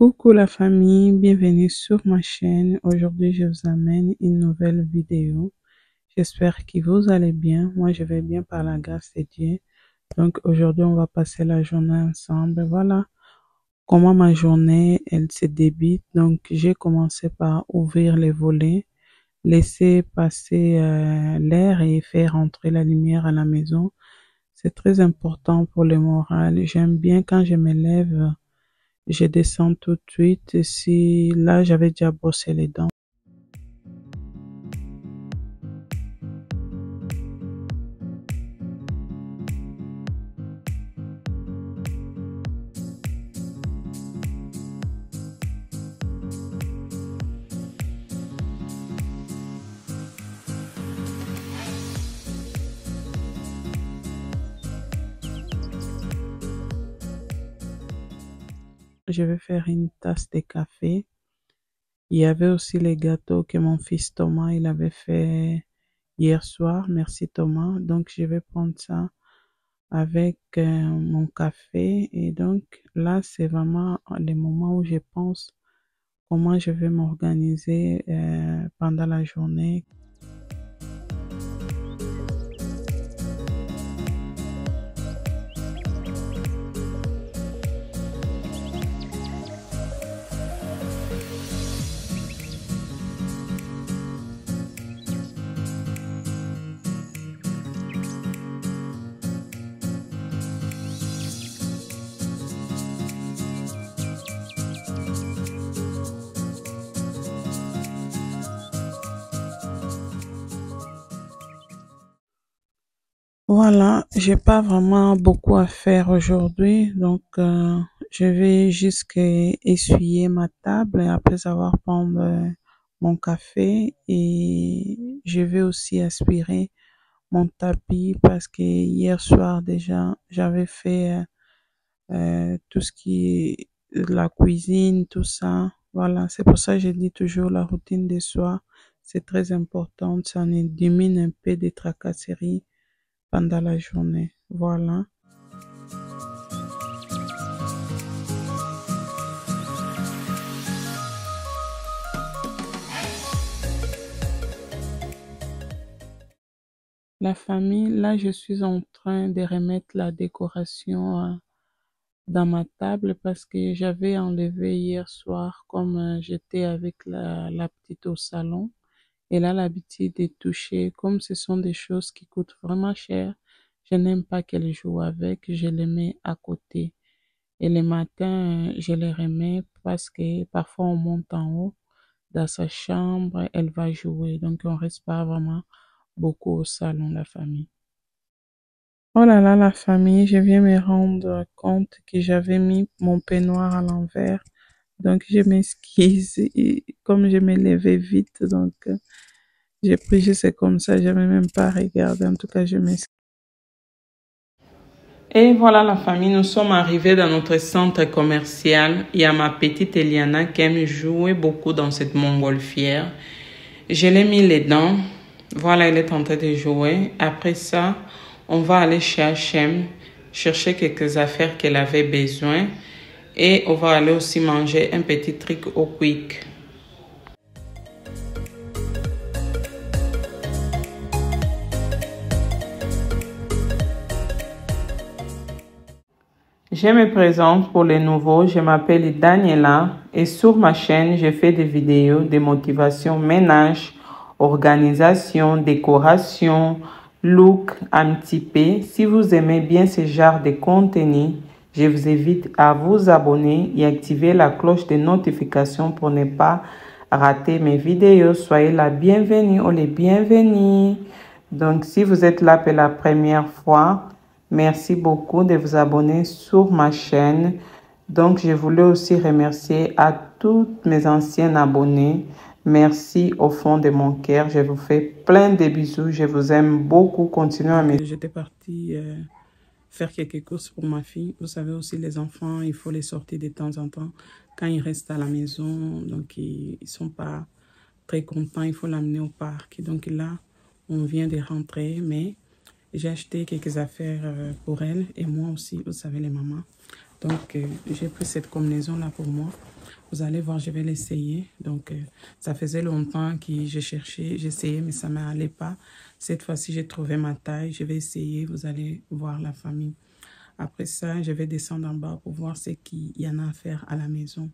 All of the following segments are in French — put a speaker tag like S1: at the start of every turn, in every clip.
S1: Coucou la famille, bienvenue sur ma chaîne. Aujourd'hui, je vous amène une nouvelle vidéo. J'espère que vous allez bien. Moi, je vais bien par la grâce de Dieu. Donc, aujourd'hui, on va passer la journée ensemble. Voilà comment ma journée, elle se débute. Donc, j'ai commencé par ouvrir les volets, laisser passer l'air et faire entrer la lumière à la maison. C'est très important pour le moral. J'aime bien quand je me lève. Je descends tout de suite. Si là, j'avais déjà brossé les dents. Je vais faire une tasse de café. Il y avait aussi les gâteaux que mon fils Thomas, il avait fait hier soir. Merci Thomas. Donc, je vais prendre ça avec mon café. Et donc, là, c'est vraiment le moment où je pense comment je vais m'organiser pendant la journée. Voilà, j'ai pas vraiment beaucoup à faire aujourd'hui, donc je vais juste essuyer ma table après avoir pris mon café et je vais aussi aspirer mon tapis parce que hier soir déjà j'avais fait tout ce qui est la cuisine, tout ça. Voilà, c'est pour ça que je dis toujours la routine des soirs, c'est très important, ça nous diminue un peu des tracasseries pendant la journée. Voilà. La famille, là, je suis en train de remettre la décoration dans ma table parce que j'avais enlevé hier soir comme j'étais avec la petite au salon. Elle a l'habitude de toucher, comme ce sont des choses qui coûtent vraiment cher. Je n'aime pas qu'elle joue avec, je les mets à côté. Et le matin, je les remets parce que parfois on monte en haut dans sa chambre, elle va jouer. Donc on reste pas vraiment beaucoup au salon, la famille. Oh là là, la famille, je viens me rendre compte que j'avais mis mon peignoir à l'envers. Donc je m'excuse, et comme je me levais vite, donc j'ai pris juste comme ça, je n'avais même pas regardé. En tout cas, je m'excuse. Et voilà la famille, nous sommes arrivés dans notre centre commercial. Il y a ma petite Eliana qui aime jouer beaucoup dans cette montgolfière. Je l'ai mis les dents. Voilà, elle est en train de jouer. Après ça, on va aller chez H&M chercher quelques affaires qu'elle avait besoin. Et on va aller aussi manger un petit truc au quick. Je me présente pour les nouveaux, je m'appelle Daniela et sur ma chaîne, je fais des vidéos de motivation ménage, organisation, décoration, look un petit peu. Si vous aimez bien ce genre de contenu, je vous invite à vous abonner et activer la cloche de notification pour ne pas rater mes vidéos. Soyez la bienvenue ou les bienvenus. Donc, si vous êtes là pour la première fois, merci beaucoup de vous abonner sur ma chaîne. Donc, je voulais aussi remercier à tous mes anciens abonnés. Merci au fond de mon cœur. Je vous fais plein de bisous. Je vous aime beaucoup. Continuez à me... J'étais partie faire quelques courses pour ma fille. Vous savez aussi, les enfants, il faut les sortir de temps en temps. Quand ils restent à la maison, donc ils ne sont pas très contents. Il faut l'amener au parc. Donc là, on vient de rentrer, mais j'ai acheté quelques affaires pour elle et moi aussi, vous savez les mamans. Donc, j'ai pris cette combinaison-là pour moi. Vous allez voir, je vais l'essayer. Donc, ça faisait longtemps que j'ai cherché, j'essayais, mais ça ne m'allait pas. Cette fois-ci, j'ai trouvé ma taille. Je vais essayer. Vous allez voir la famille. Après ça, je vais descendre en bas pour voir ce qu'il y en a à faire à la maison.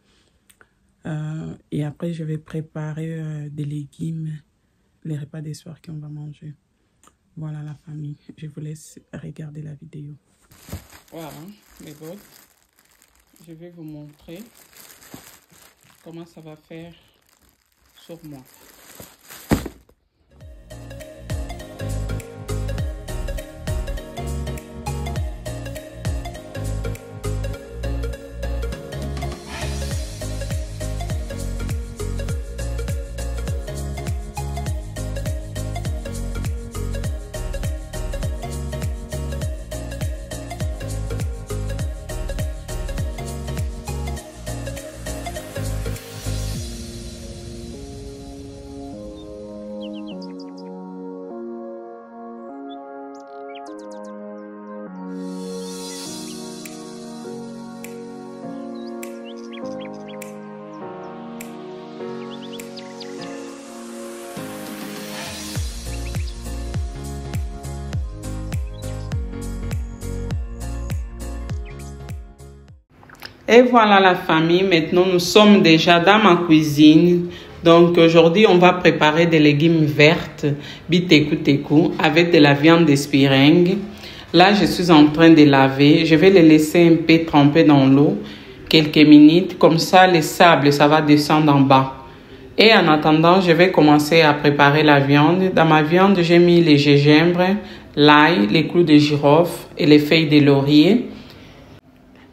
S1: Et après, je vais préparer des légumes, les repas des soirs qu'on va manger. Voilà la famille. Je vous laisse regarder la vidéo. Voilà les bottes. Je vais vous montrer comment ça va faire sur moi. Et voilà la famille, maintenant nous sommes déjà dans ma cuisine. Donc aujourd'hui on va préparer des légumes vertes, biteku-teku, avec de la viande d'espiringue. Là je suis en train de laver, je vais les laisser un peu tremper dans l'eau, quelques minutes, comme ça le sable ça va descendre en bas. Et en attendant je vais commencer à préparer la viande. Dans ma viande j'ai mis les gingembre, l'ail, les clous de girofle et les feuilles de laurier.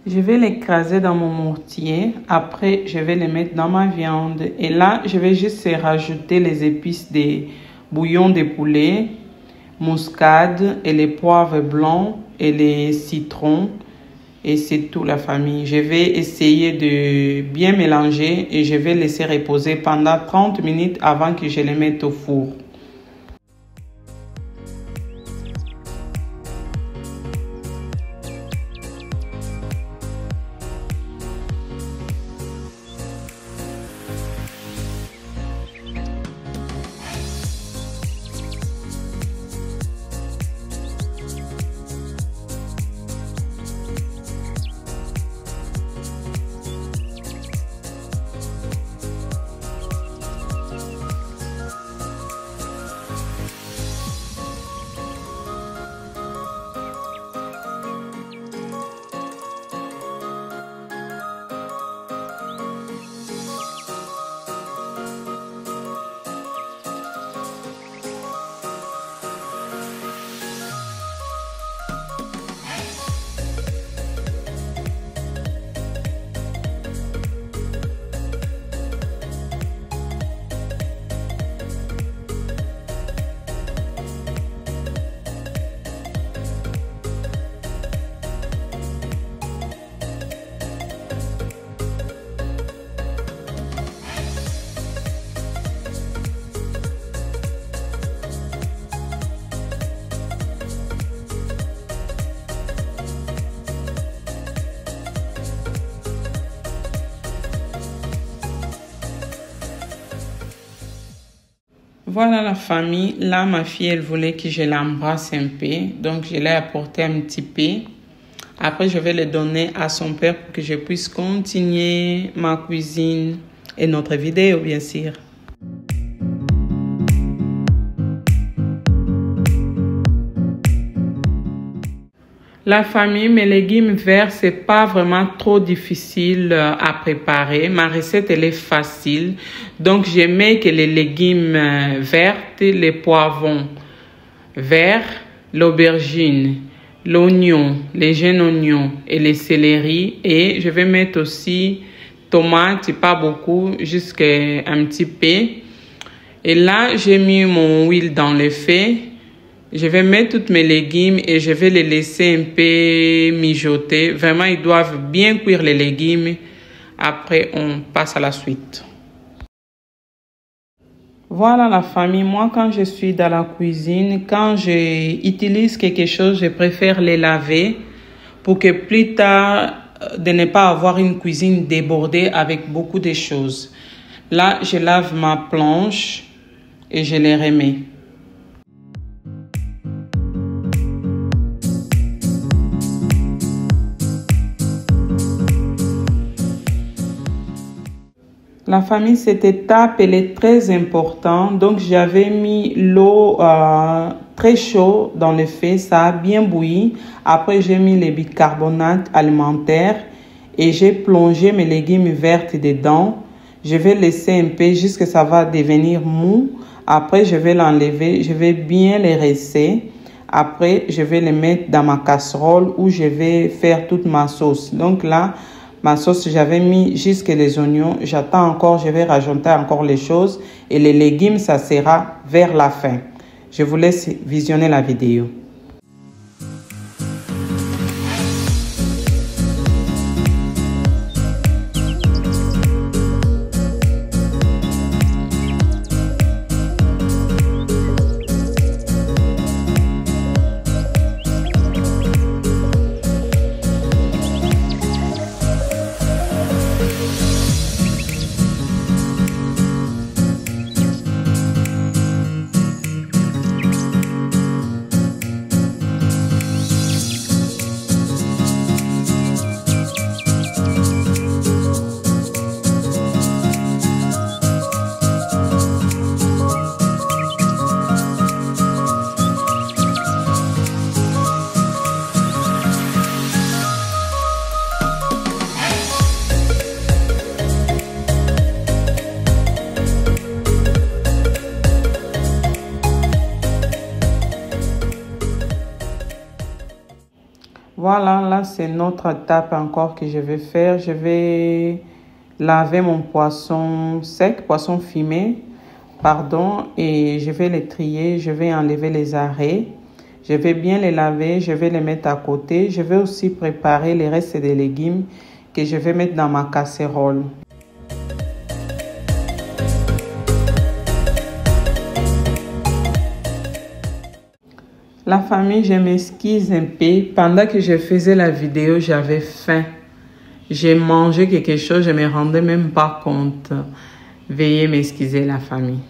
S1: Je vais l'écraser dans mon mortier. Après, je vais les mettre dans ma viande. Et là, je vais juste rajouter les épices des bouillons de poulet, muscade et les poivres blancs et les citrons. Et c'est tout la famille. Je vais essayer de bien mélanger et je vais laisser reposer pendant 30 minutes avant que je les mette au four. Voilà la famille. Là, ma fille, elle voulait que je l'embrasse un peu. Donc, je l'ai apporté un petit peu. Après, je vais le donner à son père pour que je puisse continuer ma cuisine et notre vidéo, bien sûr. La famille, mes légumes verts, c'est pas vraiment trop difficile à préparer. Ma recette, elle est facile. Donc, je mets que les légumes verts, les poivrons verts, l'aubergine, l'oignon, les jeunes oignons et les céleri. Et je vais mettre aussi tomates, pas beaucoup, juste un petit peu. Et là, j'ai mis mon huile dans le feu. Je vais mettre tous mes légumes et je vais les laisser un peu mijoter. Vraiment, ils doivent bien cuire les légumes. Après, on passe à la suite. Voilà la famille. Moi, quand je suis dans la cuisine, quand j'utilise quelque chose, je préfère les laver pour que plus tard, de ne pas avoir une cuisine débordée avec beaucoup de choses. Là, je lave ma planche et je les remets. La famille, cette étape, elle est très importante. Donc, j'avais mis l'eau très chaude dans le feu. Ça a bien bouilli. Après, j'ai mis le bicarbonate alimentaire et j'ai plongé mes légumes verts dedans. Je vais laisser un peu jusqu'à ce que ça va devenir mou. Après, je vais l'enlever. Je vais bien les rincer. Après, je vais les mettre dans ma casserole où je vais faire toute ma sauce. Donc là, ma sauce, j'avais mis jusque les oignons. J'attends encore, je vais rajouter encore les choses. Et les légumes, ça sera vers la fin. Je vous laisse visionner la vidéo. Voilà, là c'est notre étape encore que je vais faire. Je vais laver mon poisson sec, poisson fumé, pardon, et je vais les trier, je vais enlever les arrêts. Je vais bien les laver, je vais les mettre à côté. Je vais aussi préparer les restes des légumes que je vais mettre dans ma casserole. La famille, je m'excuse un peu. Pendant que je faisais la vidéo, j'avais faim. J'ai mangé quelque chose, je ne me rendais même pas compte. Veuillez m'excuser, la famille.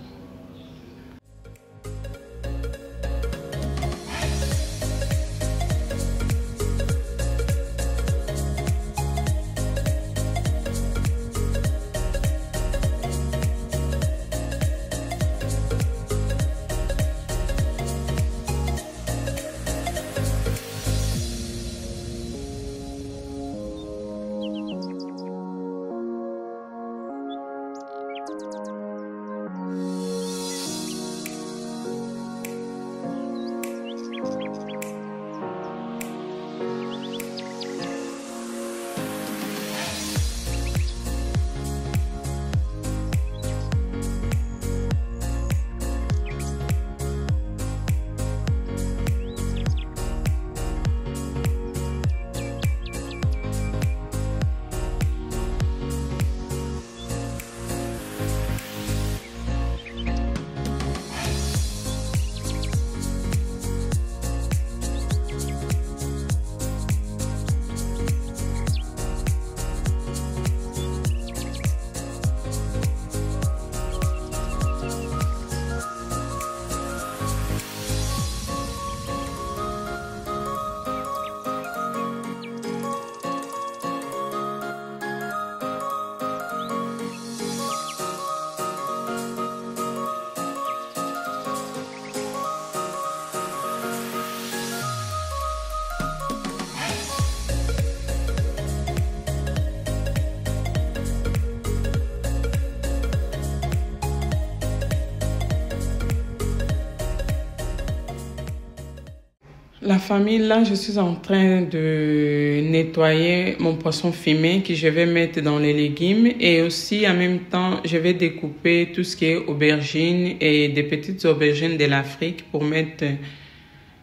S1: La famille, là, je suis en train de nettoyer mon poisson fumé que je vais mettre dans les légumes. Et aussi, en même temps, je vais découper tout ce qui est aubergines et des petites aubergines de l'Afrique pour mettre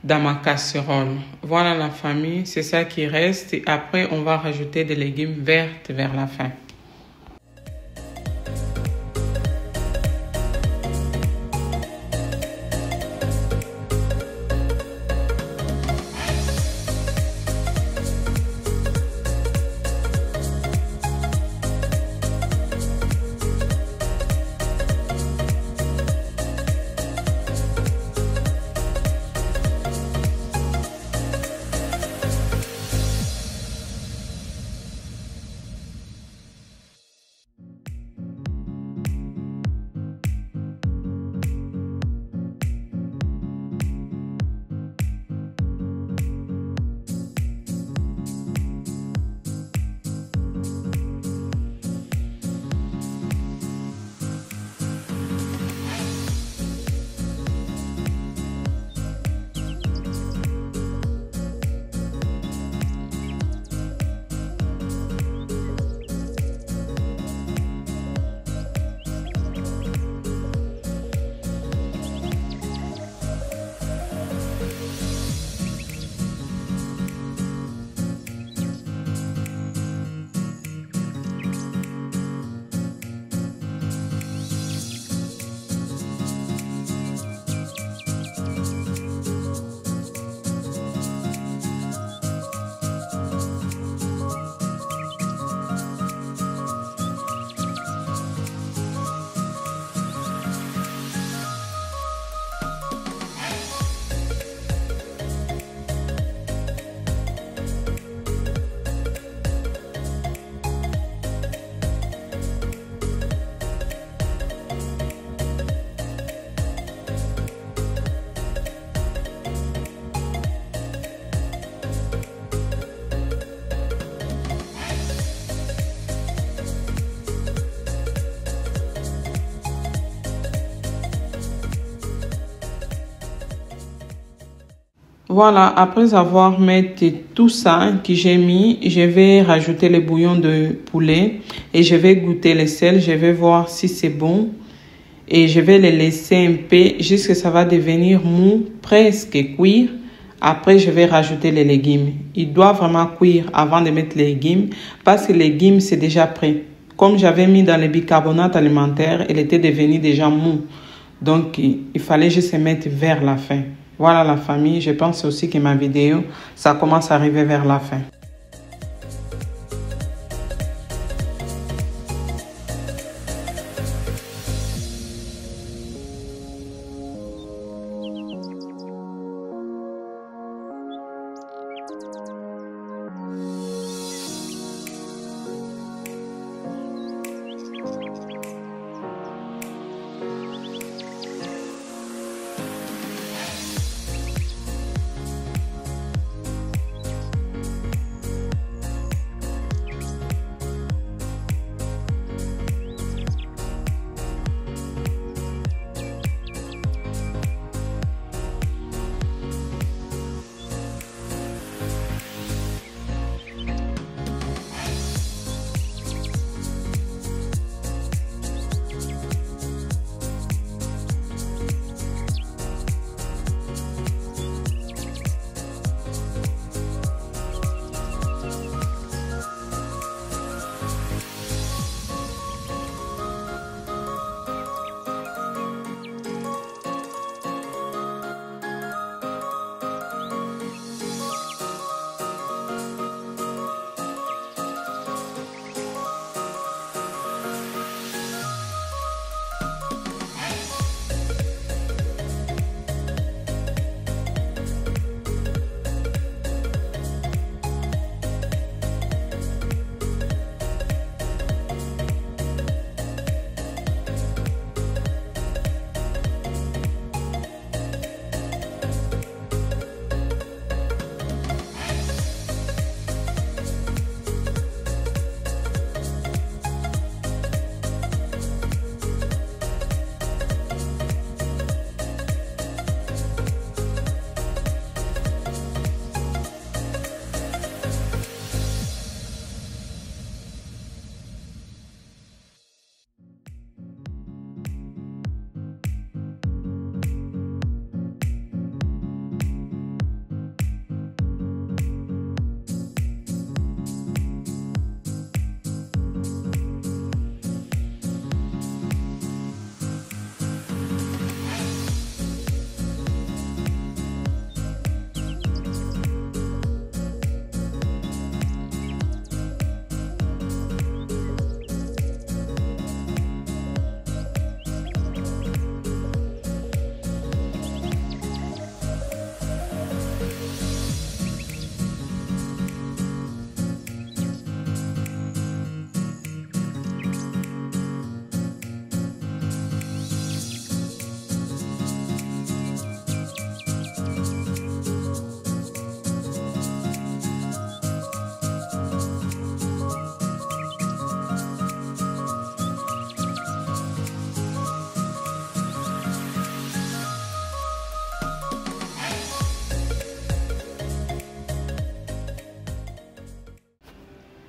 S1: dans ma casserole. Voilà la famille, c'est ça qui reste. Et après, on va rajouter des légumes verts vers la fin. Voilà, après avoir mis tout ça que j'ai mis, je vais rajouter le bouillon de poulet et je vais goûter le sel, je vais voir si c'est bon et je vais le laisser un peu jusqu'à ce que ça va devenir mou, presque cuire. Après, je vais rajouter les légumes. Il doit vraiment cuire avant de mettre les légumes parce que les légumes, c'est déjà prêt. Comme j'avais mis dans le bicarbonate alimentaire, il était devenu déjà mou. Donc, il fallait juste se mettre vers la fin. Voilà la famille, je pense aussi que ma vidéo, ça commence à arriver vers la fin.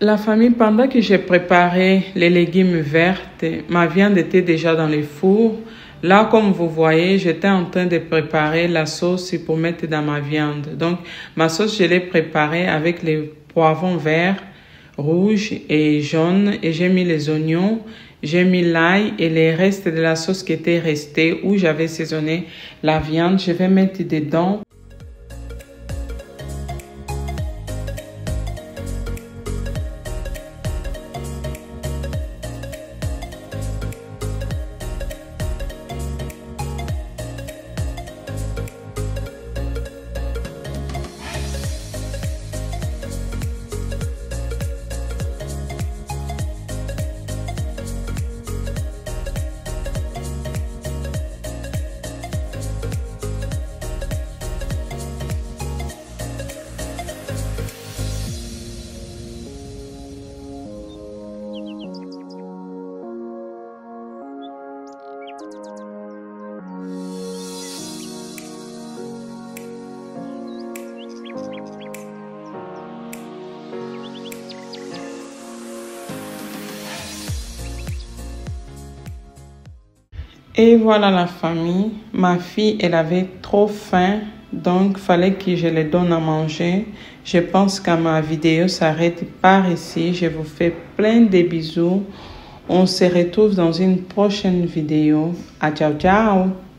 S1: La famille, pendant que j'ai préparé les légumes verts, ma viande était déjà dans le four. Là, comme vous voyez, j'étais en train de préparer la sauce pour mettre dans ma viande. Donc, ma sauce, je l'ai préparée avec les poivrons verts, rouges et jaunes. Et j'ai mis les oignons, j'ai mis l'ail et les restes de la sauce qui était restée où j'avais saisonné la viande. Je vais mettre dedans. Et voilà la famille. Ma fille, elle avait trop faim, donc fallait que je lui donne à manger. Je pense que ma vidéo s'arrête par ici. Je vous fais plein de bisous. On se retrouve dans une prochaine vidéo. À ciao, ciao!